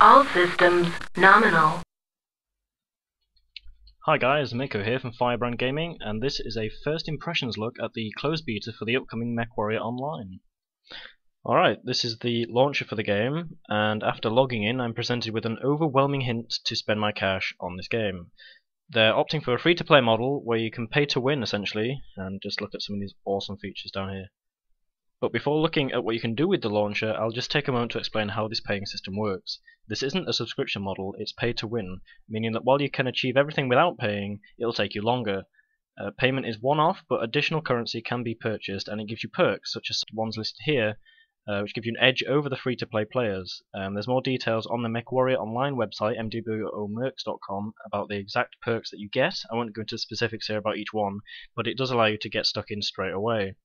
All systems nominal. Hi guys, Mako here from Firebrand Gaming, and this is a first impressions look at the closed beta for the upcoming Mechwarrior Online. Alright, this is the launcher for the game, and after logging in I'm presented with an overwhelming hint to spend my cash on this game. They're opting for a free-to-play model where you can pay to win essentially, and just look at some of these awesome features down here. But before looking at what you can do with the launcher, I'll just take a moment to explain how this paying system works. This isn't a subscription model, it's pay to win, meaning that while you can achieve everything without paying, it'll take you longer. Payment is one-off, but additional currency can be purchased, and it gives you perks, such as the ones listed here, which give you an edge over the free-to-play players. There's more details on the Mechwarrior Online website, mdbomercs.com, about the exact perks that you get. I won't go into specifics here about each one, but it does allow you to get stuck in straight away.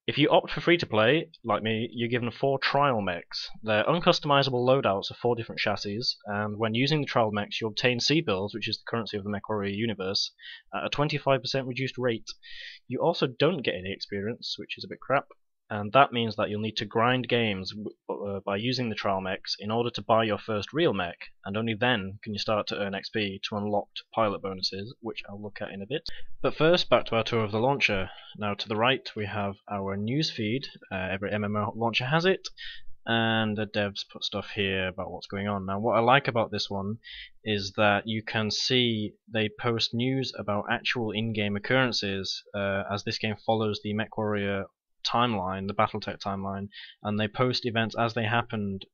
If you opt for free-to-play, like me, you're given 4 trial mechs. They're uncustomizable loadouts of 4 different chassis, and when using the trial mechs you obtain C-bills, which is the currency of the Mechwarrior universe, at a 25% reduced rate. You also don't get any experience, which is a bit crap, and that means that you'll need to grind games by using the trial mechs in order to buy your first real mech, and only then can you start to earn XP to unlocked pilot bonuses, which I'll look at in a bit. But first, back to our tour of the launcher. Now to the right we have our news feed. Every MMO launcher has it, and the devs put stuff here about what's going on. Now what I like about this one is that you can see they post news about actual in-game occurrences, as this game follows the Mechwarrior timeline, the Battletech timeline, and they post events as they happened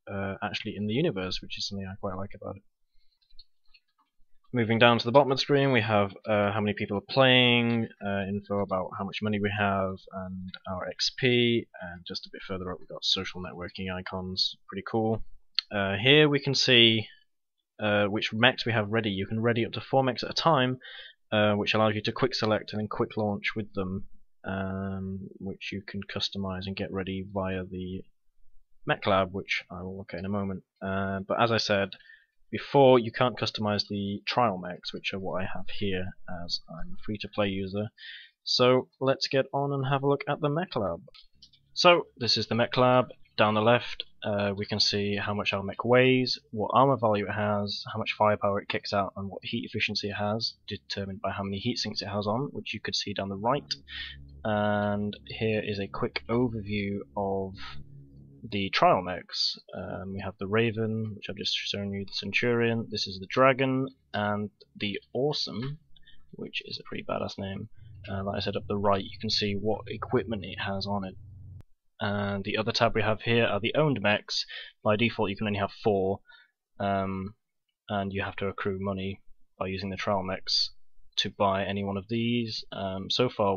actually in the universe, which is something I quite like about it. Moving down to the bottom of the screen we have how many people are playing, info about how much money we have, and our XP, and just a bit further up we've got social networking icons, pretty cool. Here we can see which mechs we have ready. You can ready up to 4 mechs at a time, which allows you to quick select and then quick launch with them, which you can customize and get ready via the Mech Lab, which I will look at in a moment. But as I said before, you can't customize the trial mechs, which are what I have here as I'm a free-to-play user. So let's get on and have a look at the Mech Lab. So this is the Mech Lab. Down the left we can see how much our mech weighs, what armor value it has, how much firepower it kicks out, and what heat efficiency it has, determined by how many heat sinks it has on, which you could see down the right. And here is a quick overview of the trial mechs. We have the Raven, which I've just shown you, the Centurion, this is the Dragon, and the Awesome, which is a pretty badass name. Like I said, up the right you can see what equipment it has on it. And the other tab we have here are the owned mechs. By default you can only have 4, and you have to accrue money by using the trial mechs to buy any one of these. So far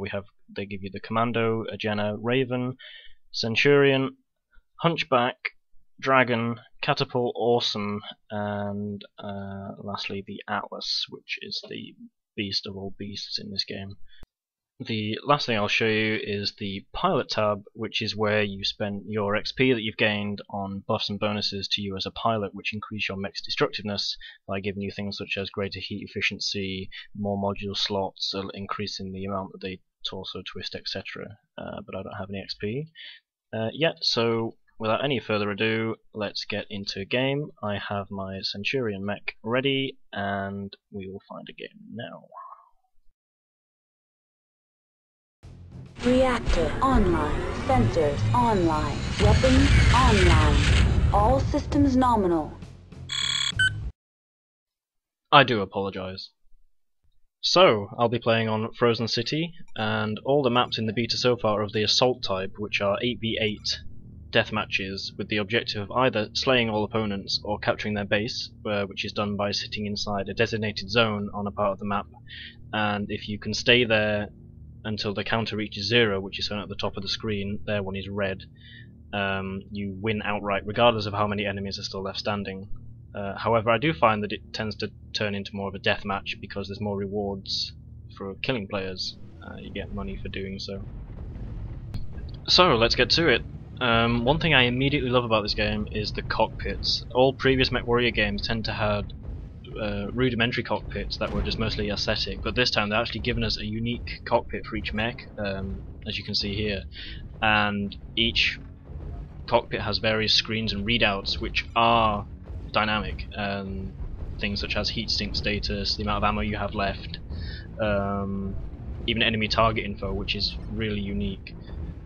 they give you the Commando, Agena, Raven, Centurion, Hunchback, Dragon, Catapult, Awesome, and lastly the Atlas, which is the beast of all beasts in this game. The last thing I'll show you is the Pilot tab, which is where you spend your XP that you've gained on buffs and bonuses to you as a pilot, which increase your mech's destructiveness by giving you things such as greater heat efficiency, more module slots, increasing the amount that they torso twist, etc. But I don't have any XP yet, so without any further ado, let's get into game. I have my Centurion mech ready, and we will find a game now. Reactor online, sensors online, weapons online, all systems nominal. I do apologise. So, I'll be playing on Frozen City, and all the maps in the beta so far are of the Assault type, which are 8v8 death matches with the objective of either slaying all opponents or capturing their base, which is done by sitting inside a designated zone on a part of the map, and if you can stay there until the counter reaches 0, which is shown at the top of the screen, there one is red, you win outright regardless of how many enemies are still left standing. However, I do find that it tends to turn into more of a death match because there's more rewards for killing players. You get money for doing so. So let's get to it. One thing I immediately love about this game is the cockpits. All previous Mechwarrior games tend to have rudimentary cockpits that were just mostly aesthetic, but this time they're actually given us a unique cockpit for each mech, as you can see here, and each cockpit has various screens and readouts which are dynamic. Things such as heat sink status, the amount of ammo you have left, even enemy target info, which is really unique,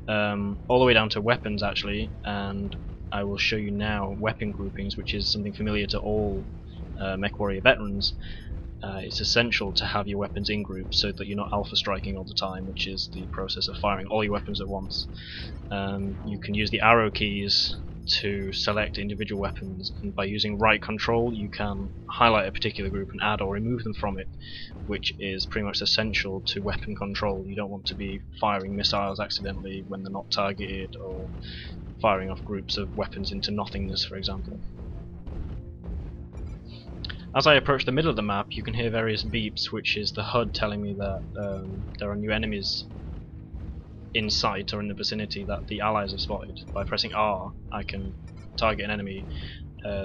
all the way down to weapons actually, and I will show you now weapon groupings, which is something familiar to all Mechwarrior veterans. It's essential to have your weapons in groups so that you're not alpha striking all the time, which is the process of firing all your weapons at once. You can use the arrow keys to select individual weapons, and by using right control you can highlight a particular group and add or remove them from it, which is pretty much essential to weapon control. You don't want to be firing missiles accidentally when they're not targeted, or firing off groups of weapons into nothingness, for example. As I approach the middle of the map, you can hear various beeps, which is the HUD telling me that there are new enemies in sight or in the vicinity that the allies have spotted. By pressing R, I can target an enemy.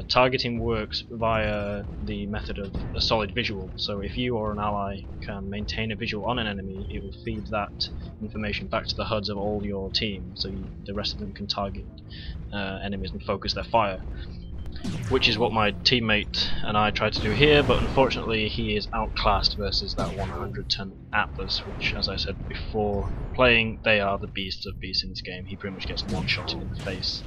Targeting works via the method of a solid visual, so if you or an ally can maintain a visual on an enemy, it will feed that information back to the HUDs of all your team, so the rest of them can target enemies and focus their fire. Which is what my teammate and I tried to do here, but unfortunately he is outclassed versus that 100-ton Atlas, which, as I said before playing, they are the beasts of beasts in this game. He pretty much gets one-shotted in the face.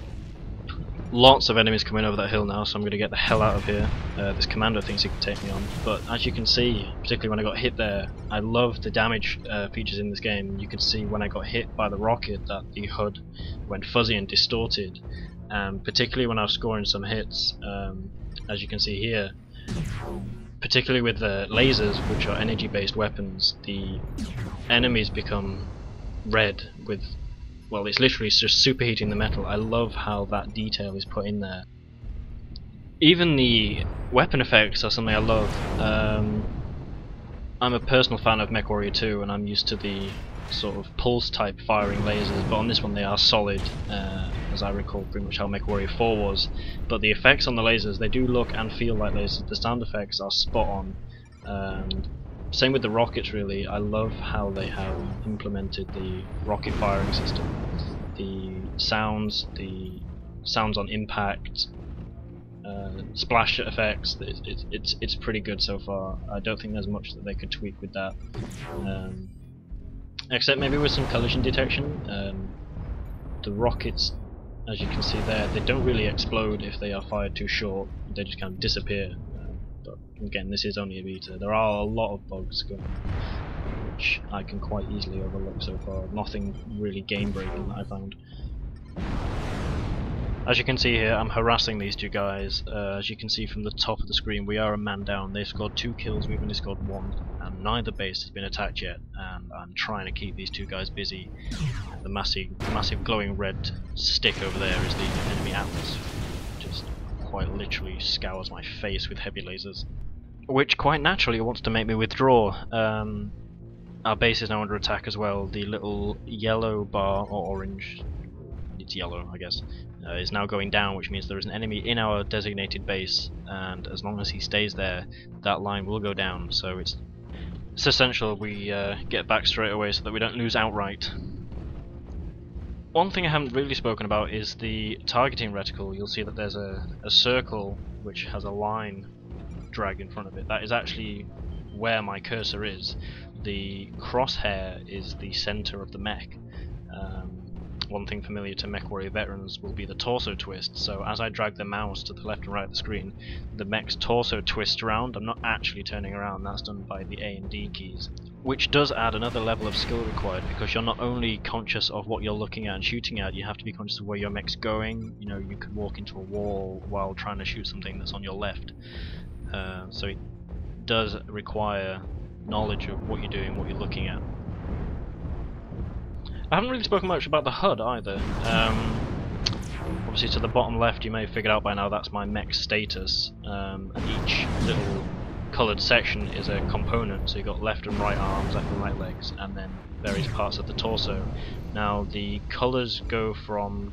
Lots of enemies coming over that hill now, so I'm going to get the hell out of here. This commando thinks he can take me on, but as you can see, particularly when I got hit there, I love the damage features in this game. You can see when I got hit by the rocket that the HUD went fuzzy and distorted. Particularly when I was scoring some hits, as you can see here, particularly with the lasers, which are energy-based weapons, the enemies become red with, well, it's literally just superheating the metal. I love how that detail is put in there. Even the weapon effects are something I love. I'm a personal fan of Mechwarrior 2, and I'm used to the sort of pulse type firing lasers, but on this one they are solid, as I recall pretty much how Mechwarrior 4 was. But the effects on the lasers, they do look and feel like lasers. The sound effects are spot on. Same with the rockets really. I love how they have implemented the rocket firing system. The sounds on impact, splash effects, it's pretty good so far. I don't think there's much that they could tweak with that. Except maybe with some collision detection. The rockets, as you can see there, they don't really explode if they are fired too short. They just kind of disappear. But again, this is only a beta. There are a lot of bugs going on, which I can quite easily overlook so far. Nothing really game-breaking that I found. As you can see here, I'm harassing these two guys. As you can see from the top of the screen, we are a man down. They've scored 2 kills, we've only scored 1, and neither base has been attacked yet, and I'm trying to keep these two guys busy. The massive glowing red stick over there is the enemy Atlas, just quite literally scours my face with heavy lasers, which quite naturally wants to make me withdraw. Our base is now under attack as well. The little yellow bar, or orange, it's yellow I guess, is now going down, which means there is an enemy in our designated base, and as long as he stays there, that line will go down. So it's essential we get back straight away so that we don't lose outright. One thing I haven't really spoken about is the targeting reticle. You'll see that there's a circle which has a line drag in front of it. That is actually where my cursor is. The crosshair is the center of the mech. One thing familiar to Mechwarrior veterans will be the torso twist, so as I drag the mouse to the left and right of the screen, the mech's torso twists around. I'm not actually turning around, that's done by the A and D keys, which does add another level of skill required, because you're not only conscious of what you're looking at and shooting at, you have to be conscious of where your mech's going. You know, you could walk into a wall while trying to shoot something that's on your left, so it does require knowledge of what you're doing, what you're looking at. I haven't really spoken much about the HUD either. Obviously to the bottom left, you may have figured out by now, that's my mech status, and each little coloured section is a component, so you've got left and right arms, left and right legs, and then various parts of the torso. Now the colours go from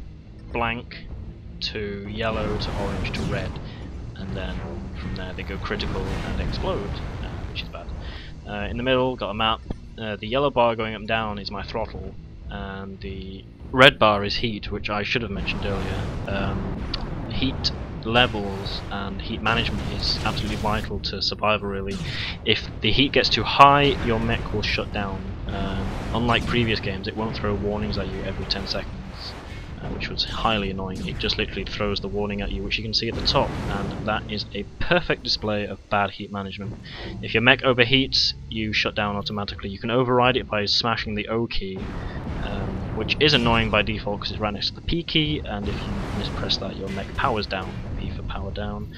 blank to yellow to orange to red, and then from there they go critical and explode, which is bad. In the middle, got a map. The yellow bar going up and down is my throttle, and the red bar is heat, which I should have mentioned earlier. Heat levels and heat management is absolutely vital to survival really. If the heat gets too high, your mech will shut down. Unlike previous games, it won't throw warnings at you every 10 seconds, which was highly annoying. It just literally throws the warning at you, which you can see at the top, and that is a perfect display of bad heat management. If your mech overheats, you shut down automatically. You can override it by smashing the O key, which is annoying by default because it's right next to the P key, and if you mispress that, your mech powers down. P for power down.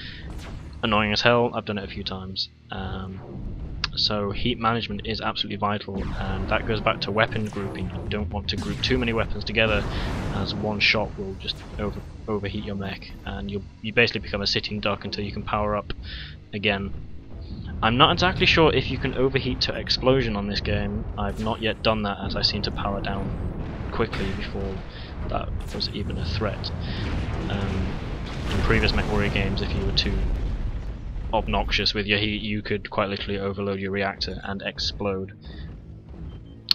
Annoying as hell. I've done it a few times. So heat management is absolutely vital, and that goes back to weapon grouping. You don't want to group too many weapons together, as one shot will just overheat your mech, and you basically become a sitting duck until you can power up again. I'm not exactly sure if you can overheat to explosion on this game. I've not yet done that, as I seem to power down quickly before that was even a threat. In previous Mechwarrior games, if you were too obnoxious with your heat, you could quite literally overload your reactor and explode.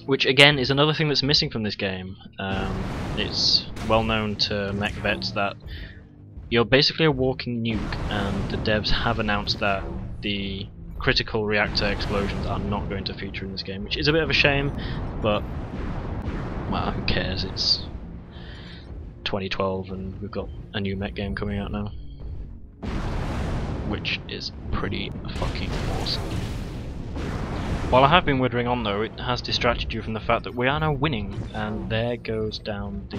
Which again is another thing that's missing from this game. It's well known to mech vets that you're basically a walking nuke, and the devs have announced that the critical reactor explosions are not going to feature in this game, which is a bit of a shame, but well, who cares? It's 2012 and we've got a new mech game coming out now, which is pretty fucking awesome. While I have been withering on though, it has distracted you from the fact that we are now winning, and there goes down the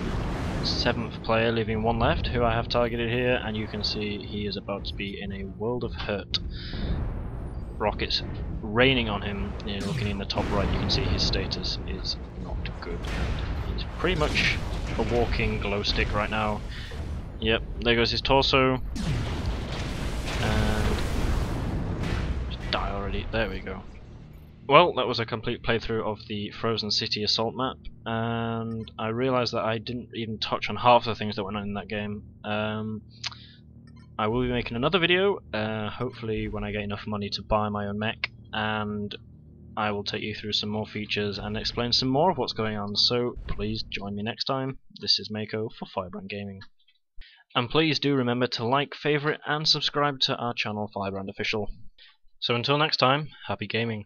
7th player, leaving one left, who I have targeted here, and you can see he is about to be in a world of hurt. Rockets raining on him. Looking in the top right, you can see his status is not good. He's pretty much a walking glow stick right now. Yep, there goes his torso. And just die already. There we go. Well, that was a complete playthrough of the Frozen City Assault map, and I realised that I didn't even touch on half the things that went on in that game. I will be making another video, hopefully when I get enough money to buy my own mech, and I will take you through some more features and explain some more of what's going on, so please join me next time. This is Mako for Firebrand Gaming. And please do remember to like, favourite and subscribe to our channel Firebrand Official. So until next time, happy gaming.